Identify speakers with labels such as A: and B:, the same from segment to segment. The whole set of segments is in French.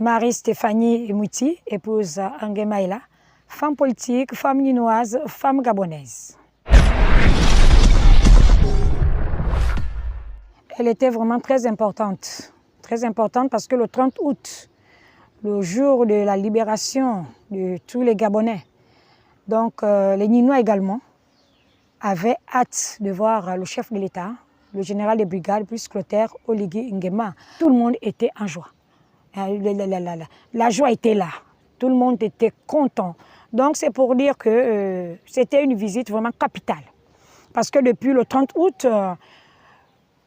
A: Marie-Stéphanie Mouti, épouse Nguema, femme politique, femme ninoise, femme gabonaise. Elle était vraiment très importante parce que le 30 août, le jour de la libération de tous les Gabonais, donc les Ninois également, avaient hâte de voir le chef de l'État, le général de brigade, Brice Clotaire Oligui Nguema. Tout le monde était en joie. La joie était là. Tout le monde était content. Donc c'est pour dire que c'était une visite vraiment capitale. Parce que depuis le 30 août,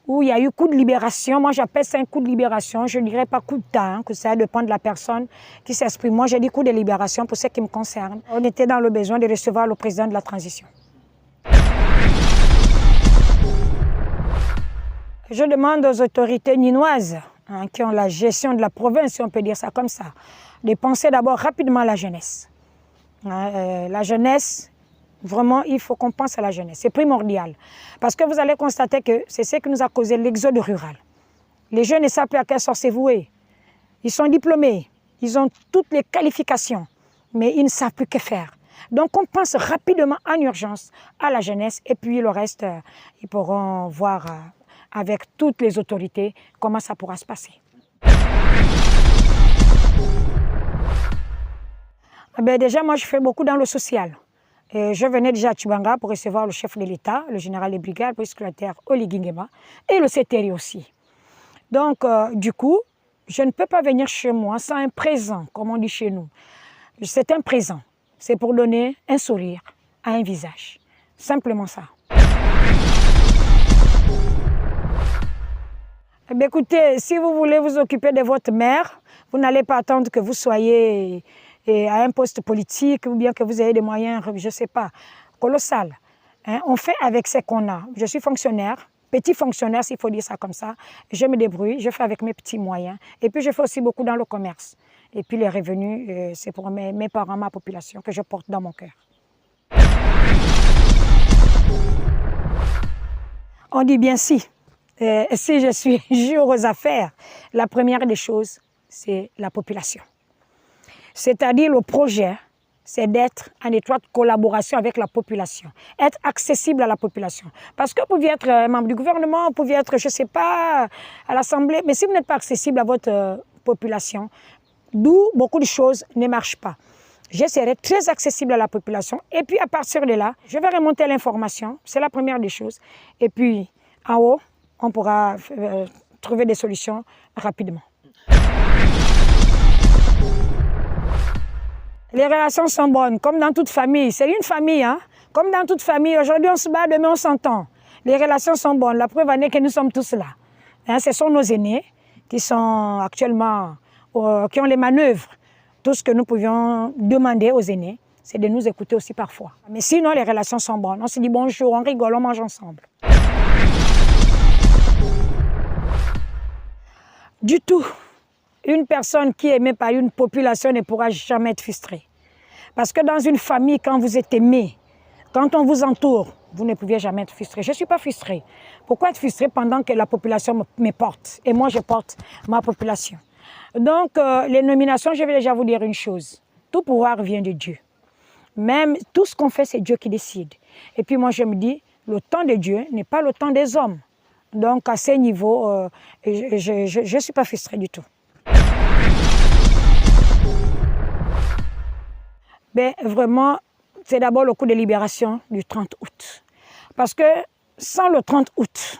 A: où il y a eu coup de libération, moi j'appelle ça un coup de libération, je ne dirais pas coup de temps, que ça dépend de la personne qui s'exprime. Moi j'ai dit coup de libération pour ce qui me concerne. On était dans le besoin de recevoir le président de la transition. Je demande aux autorités ninoises, qui ont la gestion de la province, si on peut dire ça comme ça, de penser d'abord rapidement à la jeunesse. La jeunesse, vraiment, il faut qu'on pense à la jeunesse. C'est primordial. Parce que vous allez constater que c'est ce qui nous a causé l'exode rural. Les jeunes ne savent plus à quelle sorte se vouer. Ils sont diplômés, ils ont toutes les qualifications, mais ils ne savent plus que faire. Donc on pense rapidement en urgence à la jeunesse et puis le reste, ils pourront voir avec toutes les autorités comment ça pourra se passer. Déjà, moi je fais beaucoup dans le social. Je venais déjà à Tchibanga pour recevoir le chef de l'État, le général de brigade, Brice Clotaire Oligui Nguema, et le CTRI aussi. Donc, du coup, je ne peux pas venir chez moi sans un présent, comme on dit chez nous. C'est un présent. C'est pour donner un sourire à un visage. Simplement ça. Écoutez, si vous voulez vous occuper de votre mère, vous n'allez pas attendre que vous soyez à un poste politique ou bien que vous ayez des moyens, je ne sais pas, colossal. On fait avec ce qu'on a. Je suis fonctionnaire, petit fonctionnaire s'il faut dire ça comme ça. Je me débrouille, je fais avec mes petits moyens. Et puis je fais aussi beaucoup dans le commerce. Et puis les revenus, c'est pour mes parents, ma population que je porte dans mon cœur. On dit bien si. Si je suis jure aux affaires, la première des choses, c'est la population. C'est-à-dire le projet, c'est d'être en étroite collaboration avec la population, être accessible à la population. Parce que vous pouviez être membre du gouvernement, vous pouviez être, je ne sais pas, à l'Assemblée, mais si vous n'êtes pas accessible à votre population, d'où beaucoup de choses ne marchent pas. Je serai très accessible à la population et puis à partir de là, je vais remonter l'information, c'est la première des choses. Et puis en haut, on pourra trouver des solutions rapidement. Les relations sont bonnes, comme dans toute famille. C'est une famille, hein? Comme dans toute famille. Aujourd'hui, on se bat, demain, on s'entend. Les relations sont bonnes. La preuve en est que nous sommes tous là. Hein, ce sont nos aînés qui sont actuellement, qui ont les manœuvres. Tout ce que nous pouvions demander aux aînés, c'est de nous écouter aussi parfois. Mais sinon, les relations sont bonnes. On se dit bonjour, on rigole, on mange ensemble. Du tout. Une personne qui est aimée par une population ne pourra jamais être frustrée. Parce que dans une famille, quand vous êtes aimé, quand on vous entoure, vous ne pouvez jamais être frustré. Je ne suis pas frustrée. Pourquoi être frustrée pendant que la population me porte? Et moi, je porte ma population. Donc, les nominations, je vais déjà vous dire une chose. Tout pouvoir vient de Dieu. Même tout ce qu'on fait, c'est Dieu qui décide. Et puis moi, je me dis, le temps de Dieu n'est pas le temps des hommes. Donc, à ce niveau, je ne suis pas frustrée du tout. Ben, vraiment, c'est d'abord le coup de libération du 30 août. Parce que sans le 30 août,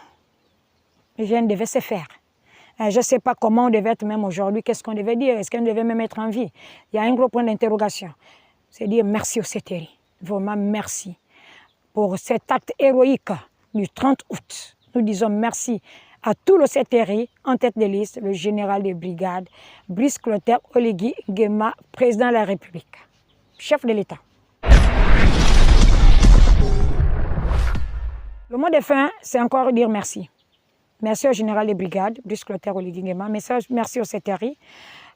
A: rien ne devait se faire. Je ne sais pas comment on devait être même aujourd'hui, qu'est-ce qu'on devait dire, est-ce qu'on devait même être en vie. Il y a un gros point d'interrogation. C'est dire merci au CTRI, vraiment merci pour cet acte héroïque du 30 août. Nous disons merci à tout le CTRI en tête de liste, le général de brigade, Brice Clotaire Oligui Nguema, président de la République, chef de l'État. Le mot de fin, c'est encore dire merci. Merci au général de brigade, Brice Clotaire Oligui Nguema. Merci au CTRI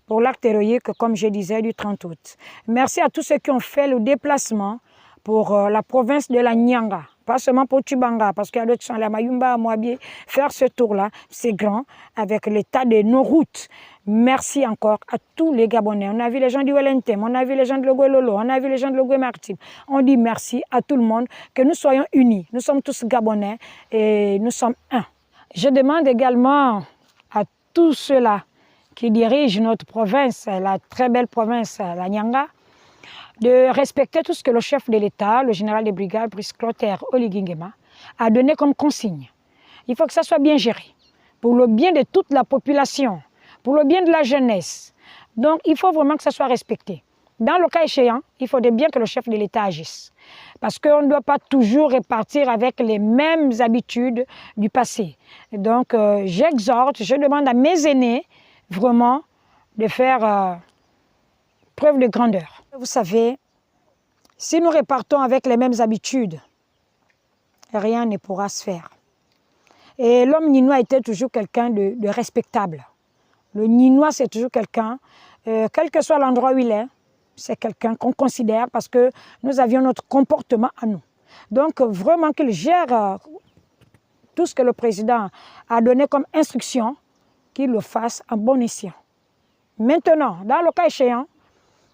A: pour l'acte héroïque, comme je disais, du 30 août. Merci à tous ceux qui ont fait le déplacement pour la province de la Nyanga, pas seulement pour Tubanga, parce qu'il y a d'autres qui sont allés à Mayumba, à Moabié, faire ce tour-là, c'est grand, avec l'état de nos routes. Merci encore à tous les Gabonais. On a vu les gens du Wellington, on a vu les gens de Logoué-Lolo, on a vu les gens de Logoué-Maritime. On dit merci à tout le monde, que nous soyons unis. Nous sommes tous Gabonais et nous sommes un. Je demande également à tous ceux-là qui dirigent notre province, la très belle province, la Nyanga, de respecter tout ce que le chef de l'État, le général de brigade, Brice Clotaire Oligui Nguema, a donné comme consigne. Il faut que ça soit bien géré, pour le bien de toute la population, pour le bien de la jeunesse. Donc, il faut vraiment que ça soit respecté. Dans le cas échéant, il faudrait bien que le chef de l'État agisse. Parce qu'on ne doit pas toujours repartir avec les mêmes habitudes du passé. Donc, j'exhorte, je demande à mes aînés, vraiment, de faire preuve de grandeur. Vous savez, si nous repartons avec les mêmes habitudes, rien ne pourra se faire. Et l'homme ninois était toujours quelqu'un de respectable. Le ninois, c'est toujours quelqu'un, quel que soit l'endroit où il est, c'est quelqu'un qu'on considère parce que nous avions notre comportement à nous. Donc, vraiment qu'il gère tout ce que le président a donné comme instruction, qu'il le fasse en bon escient. Maintenant, dans le cas échéant,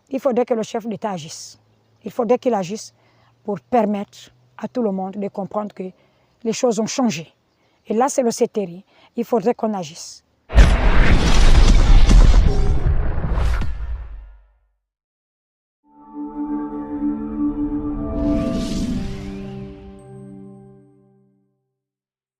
A: il faudrait que le chef d'État agisse. Il faudrait qu'il agisse pour permettre à tout le monde de comprendre que les choses ont changé. Et là, c'est le CETERI. Il faudrait qu'on agisse.